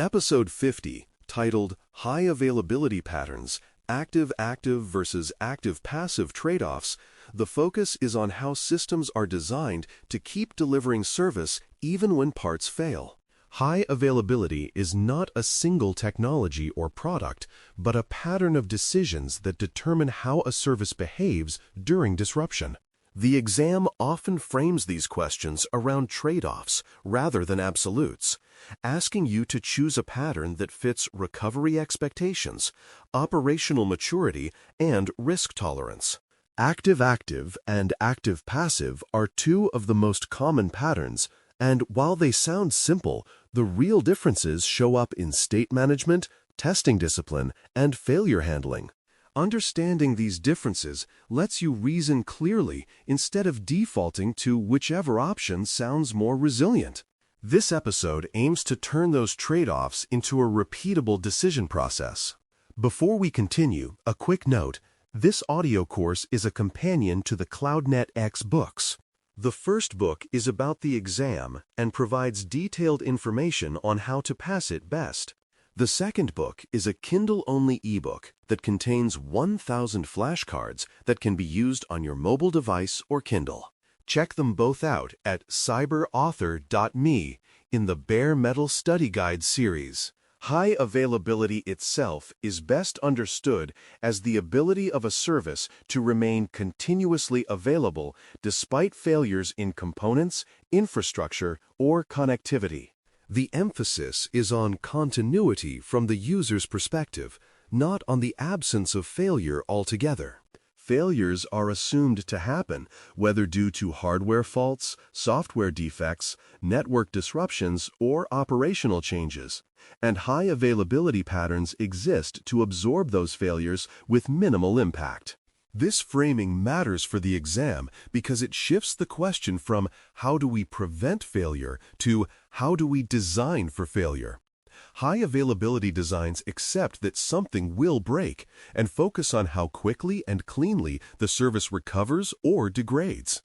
Episode 50, titled High Availability Patterns, Active-Active versus Active-Passive Trade-offs, the focus is on how systems are designed to keep delivering service even when parts fail. High availability is not a single technology or product, but a pattern of decisions that determine how a service behaves during disruption. The exam often frames these questions around trade-offs rather than absolutes, asking you to choose a pattern that fits recovery expectations, operational maturity, and risk tolerance. Active-active and active-passive are two of the most common patterns, and while they sound simple, the real differences show up in state management, testing discipline, and failure handling. Understanding these differences lets you reason clearly instead of defaulting to whichever option sounds more resilient. This episode aims to turn those trade-offs into a repeatable decision process. Before we continue, a quick note: this audio course is a companion to the CloudNetX books. The first book is about the exam and provides detailed information on how to pass it best. The second book is a Kindle-only ebook that contains 1,000 flashcards that can be used on your mobile device or Kindle. Check them both out at cyberauthor.me in the Bare Metal Study Guide series. High availability itself is best understood as the ability of a service to remain continuously available despite failures in components, infrastructure, or connectivity. The emphasis is on continuity from the user's perspective, not on the absence of failure altogether. Failures are assumed to happen, whether due to hardware faults, software defects, network disruptions, or operational changes, and high availability patterns exist to absorb those failures with minimal impact. This framing matters for the exam because it shifts the question from how do we prevent failure to how do we design for failure. High availability designs accept that something will break and focus on how quickly and cleanly the service recovers or degrades.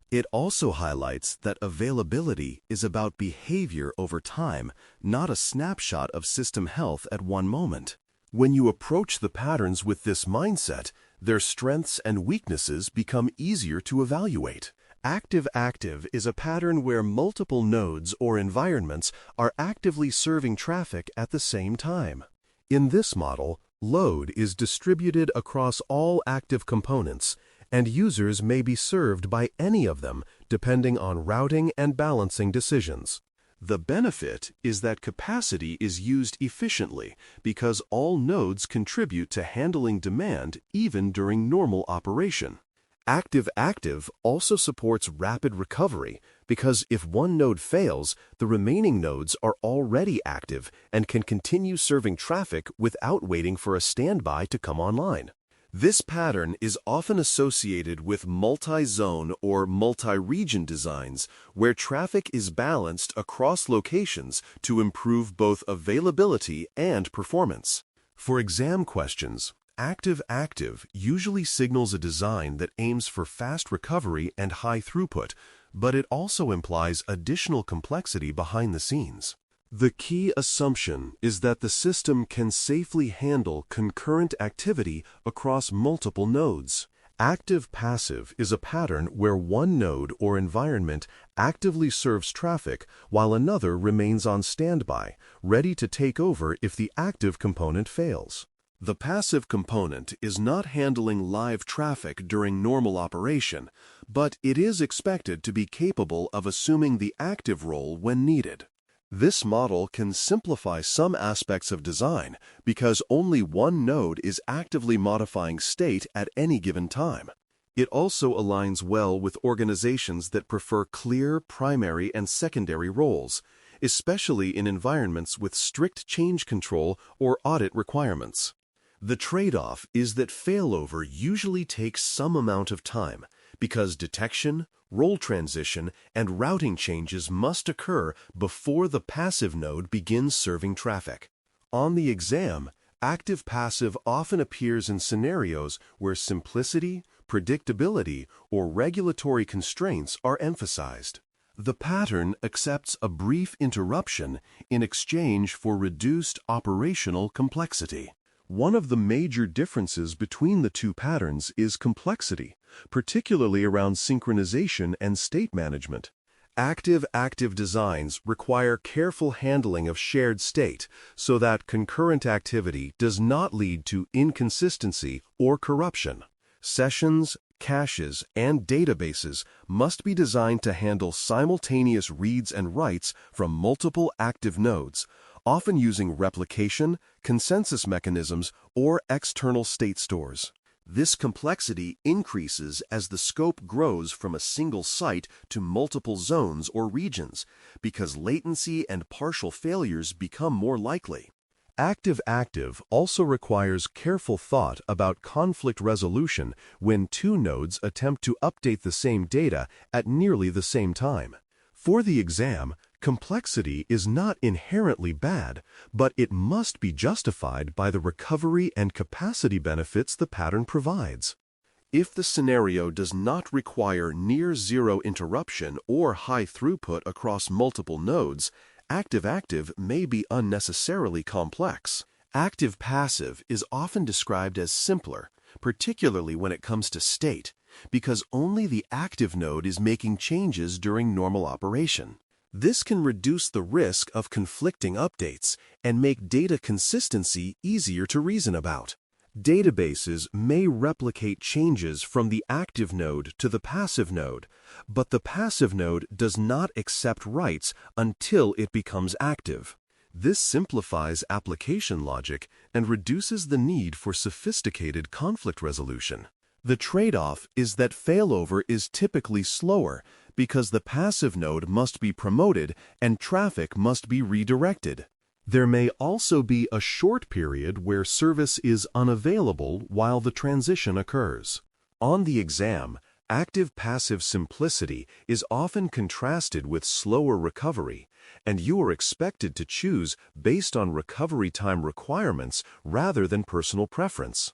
It also highlights that availability is about behavior over time, not a snapshot of system health at one moment. When you approach the patterns with this mindset, their strengths and weaknesses become easier to evaluate. Active-active is a pattern where multiple nodes or environments are actively serving traffic at the same time. In this model, load is distributed across all active components, and users may be served by any of them depending on routing and balancing decisions. The benefit is that capacity is used efficiently because all nodes contribute to handling demand even during normal operation. Active-active also supports rapid recovery because if one node fails, the remaining nodes are already active and can continue serving traffic without waiting for a standby to come online. This pattern is often associated with multi-zone or multi-region designs where traffic is balanced across locations to improve both availability and performance. For exam questions, active-active usually signals a design that aims for fast recovery and high throughput, but it also implies additional complexity behind the scenes. The key assumption is that the system can safely handle concurrent activity across multiple nodes. Active-passive is a pattern where one node or environment actively serves traffic while another remains on standby, ready to take over if the active component fails. The passive component is not handling live traffic during normal operation, but it is expected to be capable of assuming the active role when needed. This model can simplify some aspects of design because only one node is actively modifying state at any given time. It also aligns well with organizations that prefer clear primary and secondary roles, especially in environments with strict change control or audit requirements. The trade-off is that failover usually takes some amount of time because detection, role transition, and routing changes must occur before the passive node begins serving traffic. On the exam, active-passive often appears in scenarios where simplicity, predictability, or regulatory constraints are emphasized. The pattern accepts a brief interruption in exchange for reduced operational complexity. One of the major differences between the two patterns is complexity, particularly around synchronization and state management. Active-active designs require careful handling of shared state so that concurrent activity does not lead to inconsistency or corruption. Sessions, caches, and databases must be designed to handle simultaneous reads and writes from multiple active nodes, often using replication, consensus mechanisms, or external state stores. This complexity increases as the scope grows from a single site to multiple zones or regions, because latency and partial failures become more likely. Active-active also requires careful thought about conflict resolution when two nodes attempt to update the same data at nearly the same time. For the exam, complexity is not inherently bad, but it must be justified by the recovery and capacity benefits the pattern provides. If the scenario does not require near-zero interruption or high throughput across multiple nodes, active-active may be unnecessarily complex. Active-passive is often described as simpler, particularly when it comes to state, because only the active node is making changes during normal operation. This can reduce the risk of conflicting updates and make data consistency easier to reason about. Databases may replicate changes from the active node to the passive node, but the passive node does not accept writes until it becomes active. This simplifies application logic and reduces the need for sophisticated conflict resolution. The trade-off is that failover is typically slower because the passive node must be promoted and traffic must be redirected. There may also be a short period where service is unavailable while the transition occurs. On the exam, active-passive simplicity is often contrasted with slower recovery, and you are expected to choose based on recovery time requirements rather than personal preference.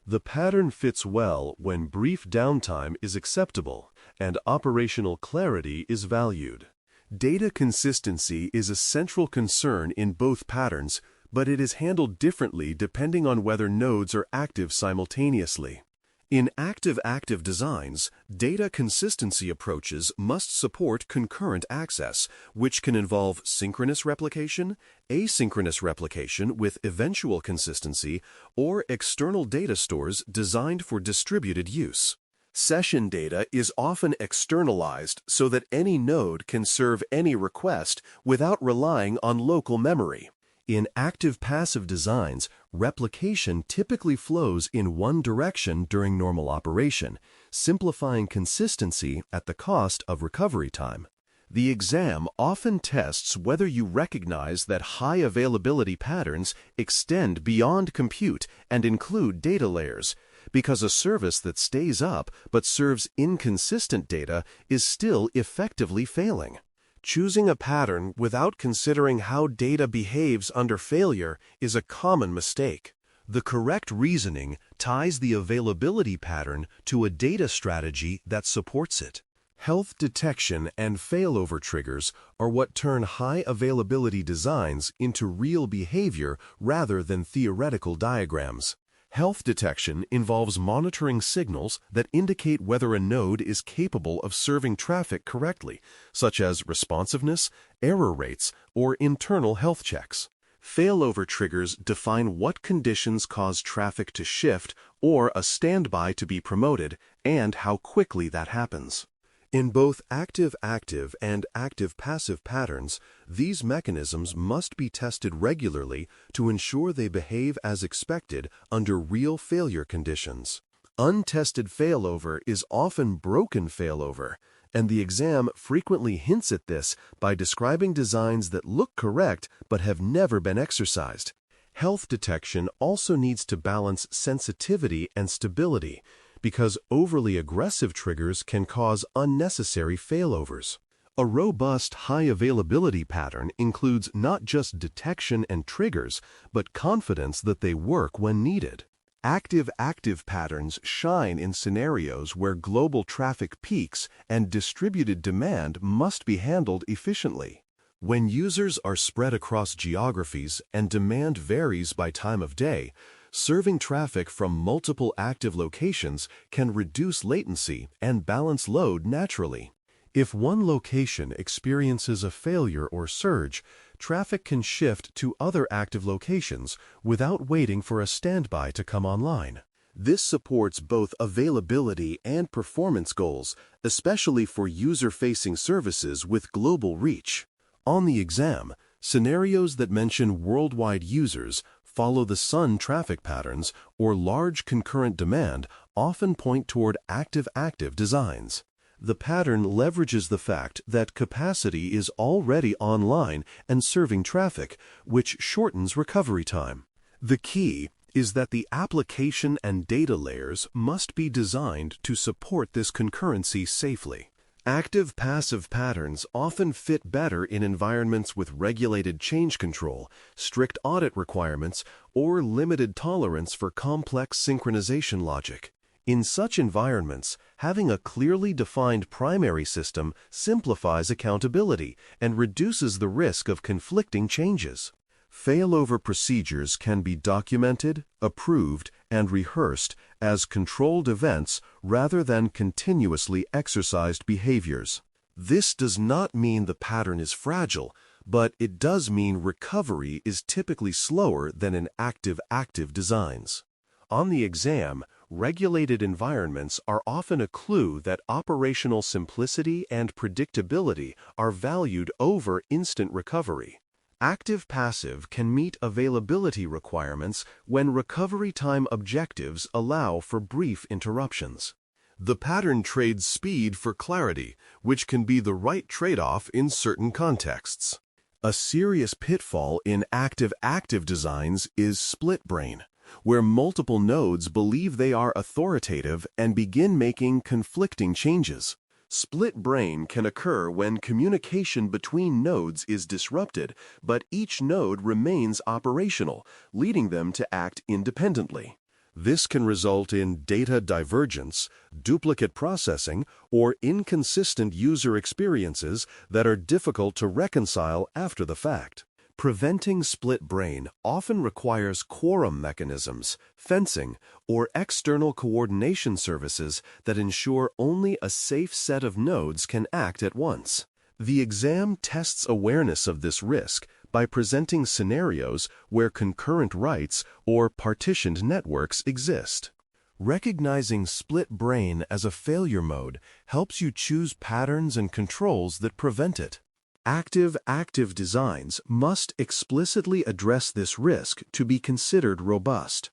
The pattern fits well when brief downtime is acceptable and operational clarity is valued. Data consistency is a central concern in both patterns, but it is handled differently depending on whether nodes are active simultaneously. In active-active designs, data consistency approaches must support concurrent access, which can involve synchronous replication, asynchronous replication with eventual consistency, or external data stores designed for distributed use. Session data is often externalized so that any node can serve any request without relying on local memory. In active-passive designs, replication typically flows in one direction during normal operation, simplifying consistency at the cost of recovery time. The exam often tests whether you recognize that high availability patterns extend beyond compute and include data layers, because a service that stays up but serves inconsistent data is still effectively failing. Choosing a pattern without considering how data behaves under failure is a common mistake. The correct reasoning ties the availability pattern to a data strategy that supports it. Health detection and failover triggers are what turn high availability designs into real behavior rather than theoretical diagrams. Health detection involves monitoring signals that indicate whether a node is capable of serving traffic correctly, such as responsiveness, error rates, or internal health checks. Failover triggers define what conditions cause traffic to shift or a standby to be promoted, and how quickly that happens. In both active-active and active-passive patterns, these mechanisms must be tested regularly to ensure they behave as expected under real failure conditions. Untested failover is often broken failover, and the exam frequently hints at this by describing designs that look correct but have never been exercised. Health detection also needs to balance sensitivity and stability, because overly aggressive triggers can cause unnecessary failovers. A robust high-availability pattern includes not just detection and triggers, but confidence that they work when needed. Active-active patterns shine in scenarios where global traffic peaks and distributed demand must be handled efficiently. When users are spread across geographies and demand varies by time of day, serving traffic from multiple active locations can reduce latency and balance load naturally. If one location experiences a failure or surge, traffic can shift to other active locations without waiting for a standby to come online. This supports both availability and performance goals, especially for user-facing services with global reach. On the exam, scenarios that mention worldwide users, follow the sun traffic patterns, or large concurrent demand often point toward active-active designs. The pattern leverages the fact that capacity is already online and serving traffic, which shortens recovery time. The key is that the application and data layers must be designed to support this concurrency safely. Active-passive patterns often fit better in environments with regulated change control, strict audit requirements, or limited tolerance for complex synchronization logic. In such environments, having a clearly defined primary system simplifies accountability and reduces the risk of conflicting changes. Failover procedures can be documented, approved, and rehearsed as controlled events rather than continuously exercised behaviors. This does not mean the pattern is fragile, but it does mean recovery is typically slower than in active-active designs. On the exam, regulated environments are often a clue that operational simplicity and predictability are valued over instant recovery. Active-passive can meet availability requirements when recovery time objectives allow for brief interruptions. The pattern trades speed for clarity, which can be the right trade-off in certain contexts. A serious pitfall in active-active designs is split brain, where multiple nodes believe they are authoritative and begin making conflicting changes. Split brain can occur when communication between nodes is disrupted, but each node remains operational, leading them to act independently. This can result in data divergence, duplicate processing, or inconsistent user experiences that are difficult to reconcile after the fact. Preventing split brain often requires quorum mechanisms, fencing, or external coordination services that ensure only a safe set of nodes can act at once. The exam tests awareness of this risk by presenting scenarios where concurrent writes or partitioned networks exist. Recognizing split brain as a failure mode helps you choose patterns and controls that prevent it. Active-active designs must explicitly address this risk to be considered robust.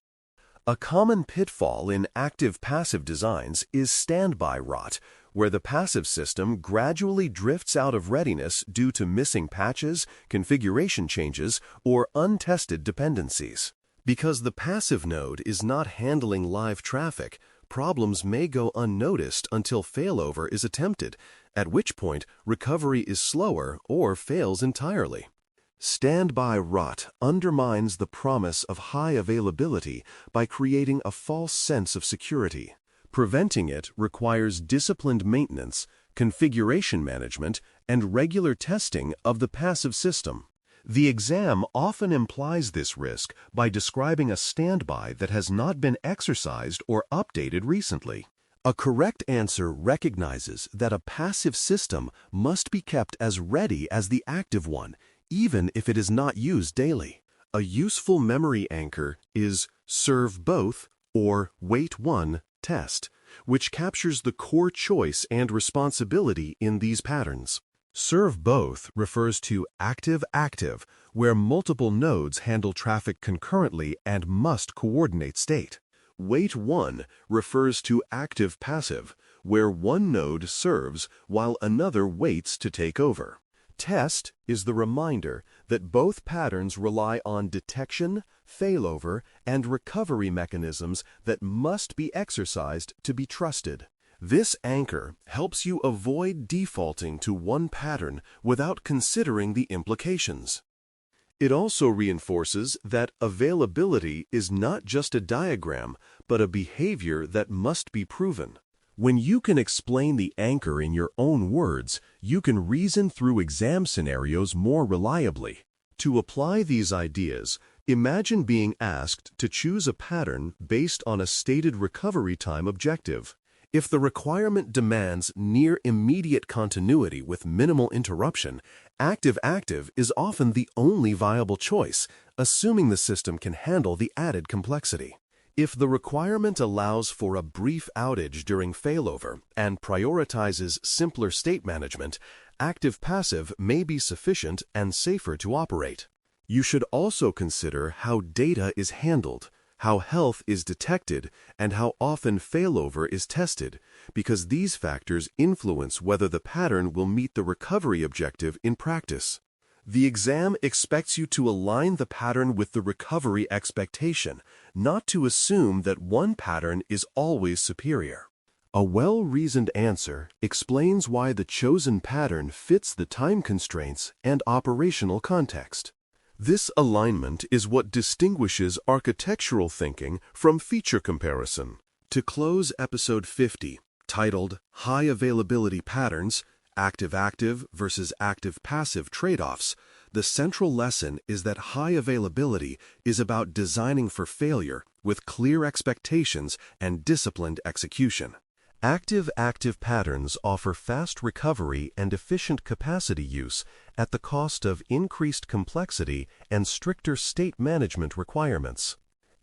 A common pitfall in active-passive designs is standby rot, where the passive system gradually drifts out of readiness due to missing patches, configuration changes, or untested dependencies. Because the passive node is not handling live traffic, problems may go unnoticed until failover is attempted, at which point recovery is slower or fails entirely. Standby rot undermines the promise of high availability by creating a false sense of security. Preventing it requires disciplined maintenance, configuration management, and regular testing of the passive system. The exam often implies this risk by describing a standby that has not been exercised or updated recently. A correct answer recognizes that a passive system must be kept as ready as the active one, even if it is not used daily. A useful memory anchor is serve both or wait one test, which captures the core choice and responsibility in these patterns. Serve both refers to active-active, where multiple nodes handle traffic concurrently and must coordinate state. Wait one refers to active-passive, where one node serves while another waits to take over. Test is the reminder that both patterns rely on detection, failover, and recovery mechanisms that must be exercised to be trusted. This anchor helps you avoid defaulting to one pattern without considering the implications. It also reinforces that availability is not just a diagram, but a behavior that must be proven. When you can explain the anchor in your own words, you can reason through exam scenarios more reliably. To apply these ideas, imagine being asked to choose a pattern based on a stated recovery time objective. If the requirement demands near immediate continuity with minimal interruption, active-active is often the only viable choice, assuming the system can handle the added complexity. If the requirement allows for a brief outage during failover and prioritizes simpler state management, active-passive may be sufficient and safer to operate. You should also consider how data is handled, how health is detected, and how often failover is tested, because these factors influence whether the pattern will meet the recovery objective in practice. The exam expects you to align the pattern with the recovery expectation, not to assume that one pattern is always superior. A well-reasoned answer explains why the chosen pattern fits the time constraints and operational context. This alignment is what distinguishes architectural thinking from feature comparison. To close episode 50, titled High Availability Patterns, Active-Active versus Active-Passive Trade-offs, the central lesson is that high availability is about designing for failure with clear expectations and disciplined execution. Active-active patterns offer fast recovery and efficient capacity use at the cost of increased complexity and stricter state management requirements.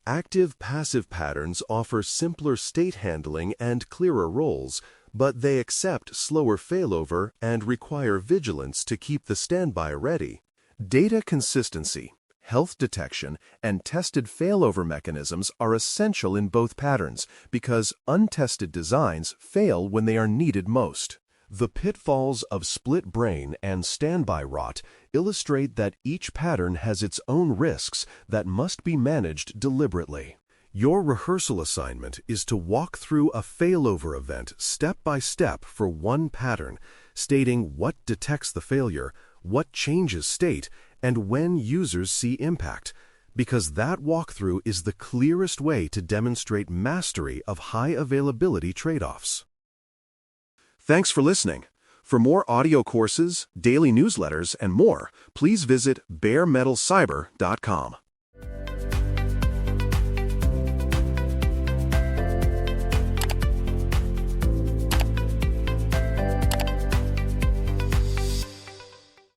Active-passive patterns offer simpler state handling and clearer roles, but they accept slower failover and require vigilance to keep the standby ready. Data consistency, health detection, and tested failover mechanisms are essential in both patterns because untested designs fail when they are needed most. The pitfalls of split brain and standby rot illustrate that each pattern has its own risks that must be managed deliberately. Your rehearsal assignment is to walk through a failover event step by step for one pattern, stating what detects the failure, what changes state, and when users see impact, because that walkthrough is the clearest way to demonstrate mastery of high availability trade-offs. Thanks for listening. For more audio courses, daily newsletters, and more, please visit baremetalcyber.com.